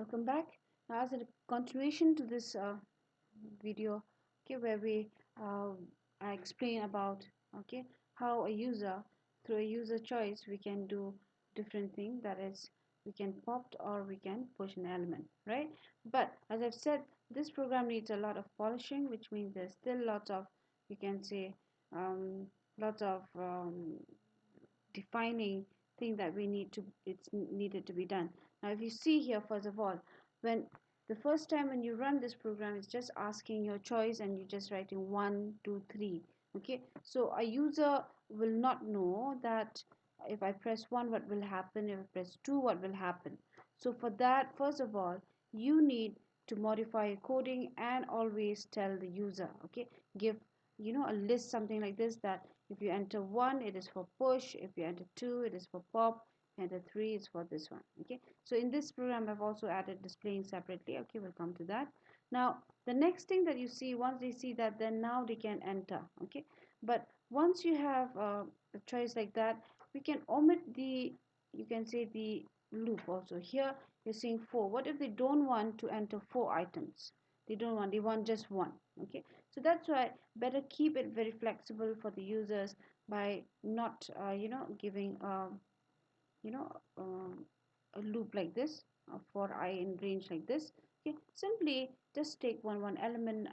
Welcome back. Now, as a continuation to this video, okay, where I explain about okay how a user through a user choice we can do different things. That is, we can pop or we can push an element, right? But as I've said, this program needs a lot of polishing, which means there's still lots of you can say lots of defining thing that we need to it's needed to be done. Now if you see here, first of all, when the first time when you run this program, it's just asking your choice and you're just writing 1 2 3. Okay, so a user will not know that if I press 1 what will happen, if I press 2 what will happen. So for that, first of all, you need to modify your coding and always tell the user, okay, give a list something like this, that if you enter 1 it is for push, if you enter 2 it is for pop, enter 3 is for this one. Okay, so in this program I've also added displaying separately. Okay, we'll come to that. Now the next thing that you see, once they see that, then now they can enter. Okay, but once you have a choice like that, we can omit the, you can say, the loop. Also here you're seeing 4. What if they don't want to enter 4 items? They don't want, they want just one. Okay, so that's why better keep it very flexible for the users by not giving you know a loop like this for I in range like this. Okay, simply just take one element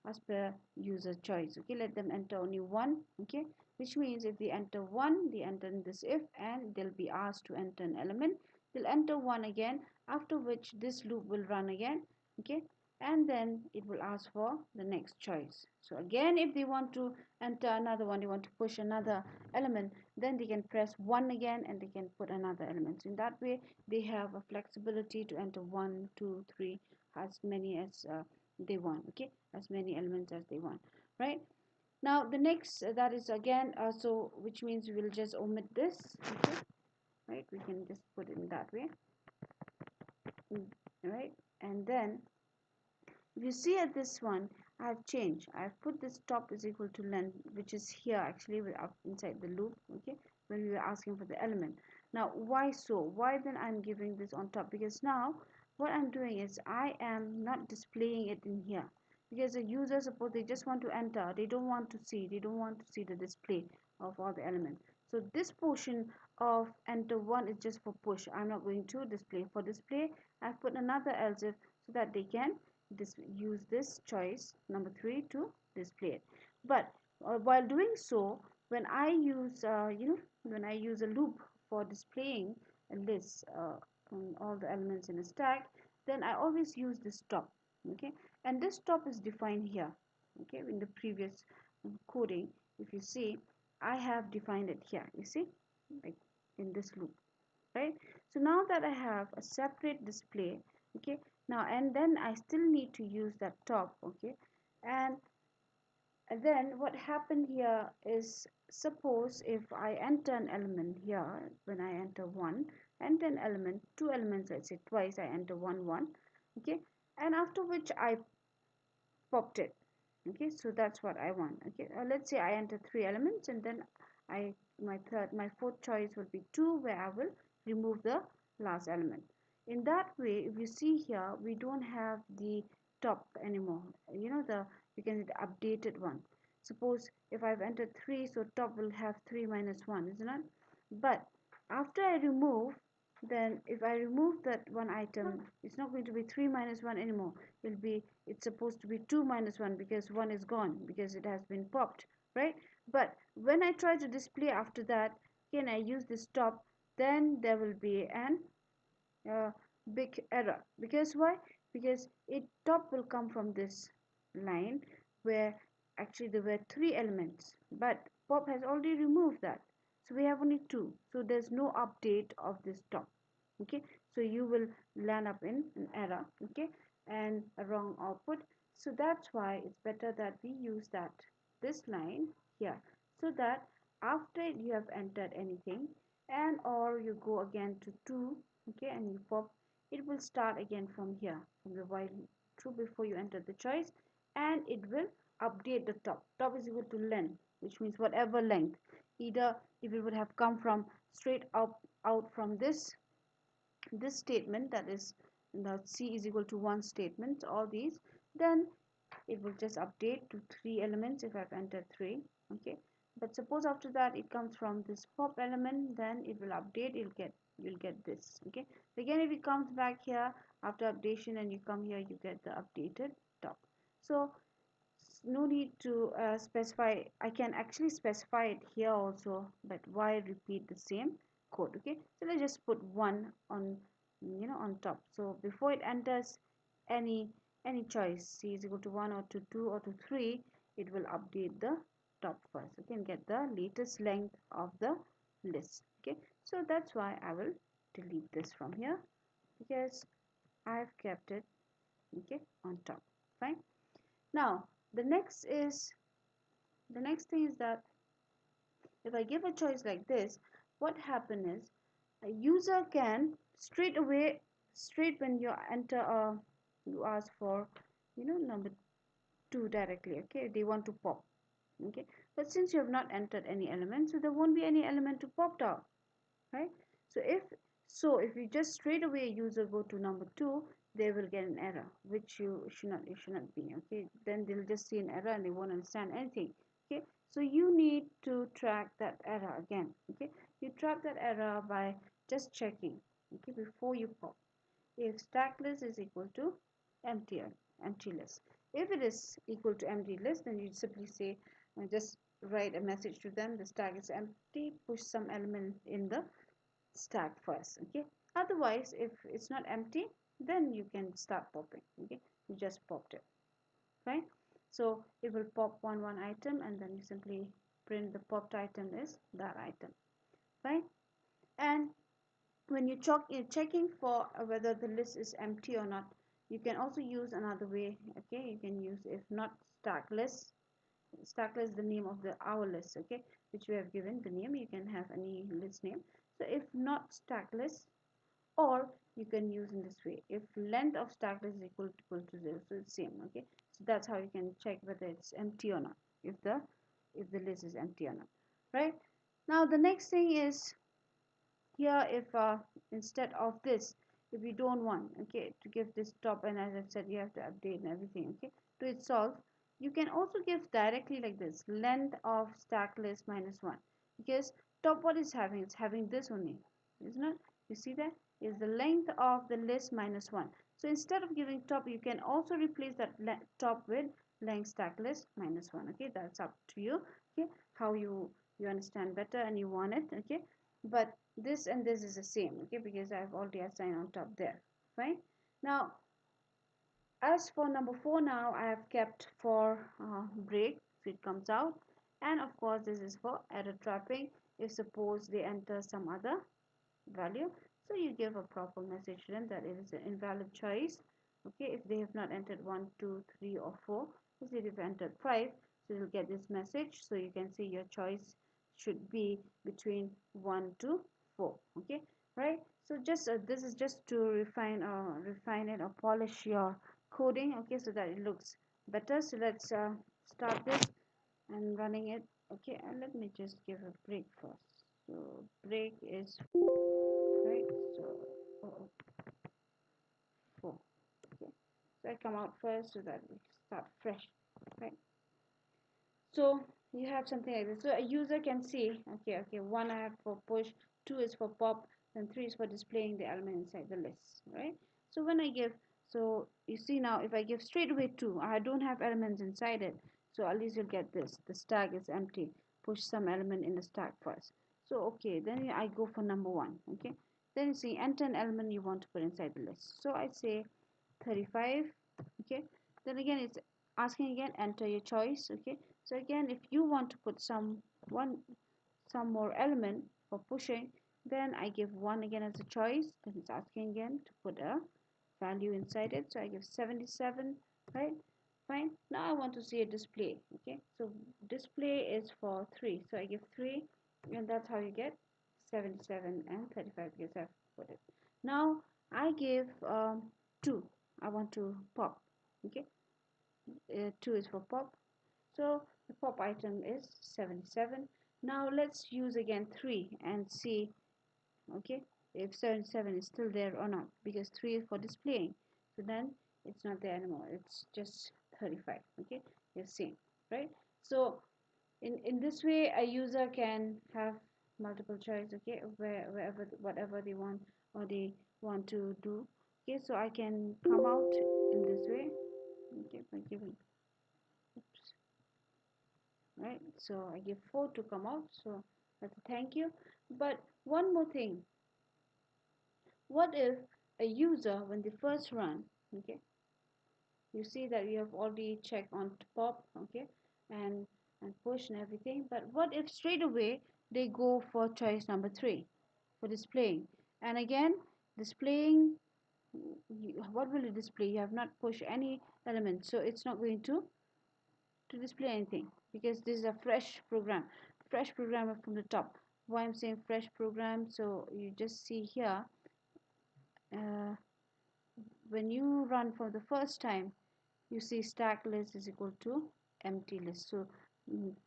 as per user choice. Okay, let them enter only one. Okay, which means if they enter one, they enter in this if, and they'll be asked to enter an element. They'll enter one again, after which this loop will run again. Okay, and then it will ask for the next choice. So again, if they want to enter another one, they want to push another element, then they can press 1 again and they can put another element. So in that way they have a flexibility to enter 1 2 3, as many as they want. Okay, as many elements as they want, right? Now the next, that is again so which means we will just omit this. Okay, right, we can just put it in that way. Right, and then if you see at this one, I've changed. I've put this top is equal to length, which is here actually up inside the loop. Okay, when we were asking for the element. Now, why so? Why then I'm giving this on top? Because now what I'm doing is I am not displaying it in here. Because the user, suppose they just want to enter, they don't want to see, the display of all the elements. So this portion of enter one is just for push. I'm not going to display. For display, I've put another else if, so that they can use this choice number 3 to display it. But while doing so, when I use when I use a loop for displaying a list on all the elements in a stack, then I always use this top. Okay, and this top is defined here. Okay, in the previous coding, if you see, I have defined it here. You see, like in this loop, right? So now that I have a separate display, okay, now and then I still need to use that top. Okay, and then what happened here is, suppose if I enter an element here, when I enter 1, enter an element, 2 elements, let's say twice I enter 1 1. Okay, and after which I popped it. Okay, so that's what I want. Okay, let's say I enter 3 elements, and then my fourth choice will be 2, where I will remove the last element. In that way, if you see here, we don't have the top anymore. The, you can see the updated one. Suppose if I've entered 3, so top will have 3 minus 1, isn't it? But after I remove, then if I remove that one item, it's not going to be 3 minus 1 anymore. It's supposed to be 2 minus 1, because 1 is gone, because it has been popped, right? But when I try to display after that, again I use this top, then there will be an big error. Because why? Because it top will come from this line, where actually there were 3 elements, but pop has already removed that, so we have only 2, so there's no update of this top. Okay, so you will land up in an error, okay, and a wrong output. So that's why it's better that we use that this line here, so that after you have entered anything, and or you go again to 2, okay, and you pop, it will start again from here, from the while true before you enter the choice, and it will update the top. Top is equal to length, which means whatever length, either if it would have come from straight out from this statement, that is now C is equal to 1 statement, all these, then it will just update to 3 elements if I've entered 3. Okay, but suppose after that it comes from this pop element, then it will update, you'll get this. Okay, again if it comes back here after updation and you come here, you get the updated top. So no need to specify. I can actually specify it here also, but why repeat the same code? Okay, so let's just put 1 on, on top. So before it enters any choice, C is equal to 1 or to 2 or to 3, it will update the top first, okay, and get the latest length of the list. Okay, so that's why I will delete this from here, because I've kept it, okay, on top. Fine. Now the next thing is that if I give a choice like this, what happen is a user can straight when you enter you ask for, number 2 directly. Okay, they want to pop. Okay, but since you have not entered any element, so there won't be any element to pop out, right? So if you just straight away user go to number 2, they will get an error, which it should not be. Okay, then they'll just see an error and they won't understand anything. Okay, so you need to track that error again. Okay, you track that error by just checking, okay, before you pop, if stack list is equal to empty empty list. If it is equal to empty list, then you simply say, just write a message to them, the stack is empty, push some element in the stack first. Okay, otherwise if it's not empty, then you can start popping. Okay, you just popped it. Right, so it will pop one item, and then you simply print the popped item is that item. Right, and when you're checking for whether the list is empty or not, you can also use another way. Okay, you can use, if not stack list, is the name of the our list, okay, which we have given the name. You can have any list name. So if not stack list, or you can use in this way, if length of stack list is equal to 0, so it's same. Okay, so that's how you can check whether it's empty or not, if the list is empty or not. Right, now the next thing is here, if instead of this, if you don't want, okay, to give this top, and as I've said, you have to update and everything, okay, to it solve, you can also give directly like this, length of stack list minus 1, because top, what is having, it's having this only, isn't it? You see that is the length of the list minus 1. So instead of giving top, you can also replace that top with length stack list minus 1. Okay, that's up to you. Okay, how you understand better and you want it. Okay, but this and this is the same. Okay, because I've already assigned on top there. Fine. Now as for number 4, now I have kept for break, so it comes out, and of course this is for error trapping. If suppose they enter some other value, so you give a proper message to them that it is an invalid choice. Okay, if they have not entered 1, 2, 3, or 4, if they have entered 5, so you'll get this message. So you can see your choice should be between 1 to 4. Okay, right? So just this is just to refine it or polish your coding. Okay, so that it looks better. So let's start this and running it. Okay, and let me just give a break first. So break is right, so oh, 4. Okay, so I come out first so that we start fresh. Right, so you have something like this, so a user can see, okay, 1 I have for push, 2 is for pop, and 3 is for displaying the element inside the list. Right, so when I give, so you see now, if I give straight away 2, I don't have elements inside it, so at least you'll get this, the stack is empty, push some element in the stack first. So okay, then I go for number 1. Okay, then you see enter an element you want to put inside the list, so I say 35. Okay, then again it's asking again, enter your choice. Okay, so again if you want to put some more element for pushing, then I give 1 again as a choice. Then it's asking again to put a value inside it, so I give 77. Right, fine. Now I want to see a display. Okay, so display is for 3, so I give 3, and that's how you get 77 and 35, because I've put it. Now I give 2, I want to pop. Okay, 2 is for pop, so the pop item is 77. Now let's use again 3 and see. Okay, if 77 is still there or not, because 3 is for displaying. So then it's not there anymore, it's just 35. Okay, you're seeing, right? So in this way a user can have multiple choice, okay, wherever whatever they want or they want to do. Okay, so I can come out in this way, okay, by giving, oops, right, so I give 4 to come out, so that's a thank you. But one more thing, what if a user when they first run, okay, you see that you have already checked on pop, okay, and push and everything, but what if straight away they go for choice number 3 for displaying, and again displaying, what will it display? You have not pushed any element, so it's not going to display anything, because this is a fresh program from the top. Why I'm saying fresh program, so you just see here, uh, when you run for the first time, you see stack list is equal to empty list. So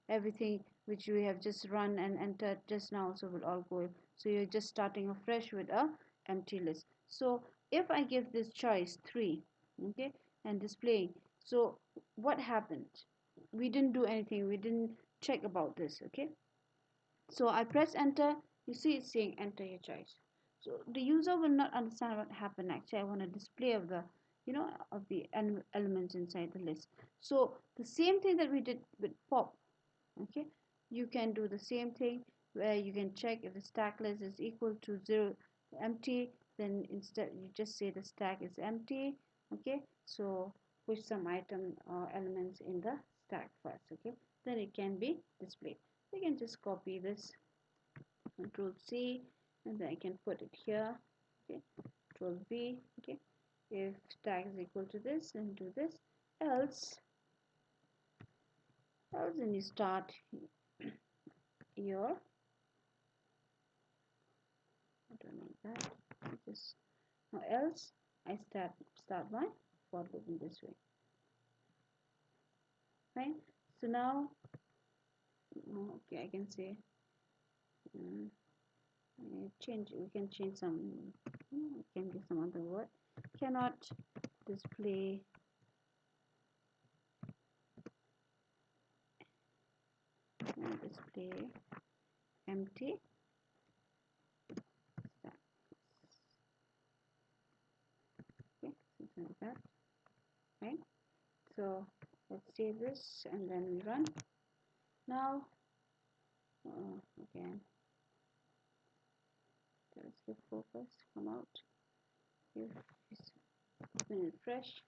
everything which we have just run and entered just now, so will all go. So you're just starting afresh with a empty list. So if I give this choice 3, okay, and displaying, so what happened? We didn't do anything, we didn't check about this, okay. So I press enter, you see it's saying enter your choice. So the user will not understand what happened. Actually, I want a display of the, of the elements inside the list. So the same thing that we did with pop, okay, you can do the same thing where you can check if the stack list is equal to 0 empty, then instead you just say the stack is empty, okay. So push some item or elements in the stack first, okay, then it can be displayed. You can just copy this, Control C, and then I can put it here, okay, Control V, okay. If stack is equal to this, then do this, else then you start your, I don't know that, just now else I start my for loop in this way, fine. So now, okay, I can say, um, change, we can change some, we can give some other word, cannot display empty stack, okay, something like that, right. So let's save this and then we run. Now again, let's give focus, come out, give refresh.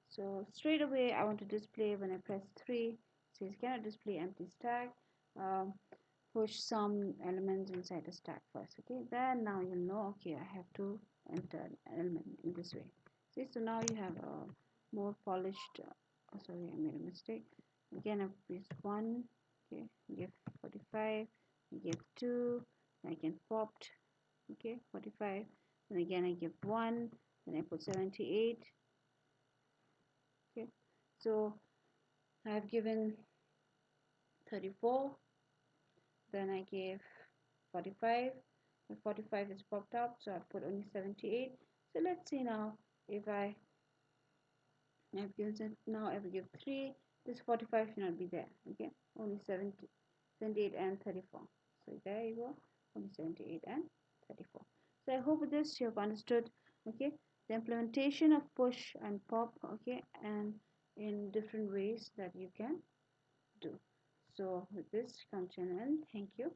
So straight away I want to display, when I press 3, it says cannot display empty stack, um, push some elements inside the stack first, okay. Then now you'll know, okay, I have to enter an element in this way. See, so now you have a more polished, oh, sorry, I made a mistake. Again I press 1, okay, give 45, give 2, I can popped, okay, 45, and again I give 1, then I put 78, okay. So I have given 34, then I gave 45, and 45 is popped up, so I put only 78. So let's see now, if I've given, now I will give 3, this 45 should not be there, okay, only 70, 78 and 34. So there you go, only 78 and 34. So I hope with this you have understood, okay, the implementation of push and pop, okay, and in different ways that you can do. So with this, come to an end. Thank you.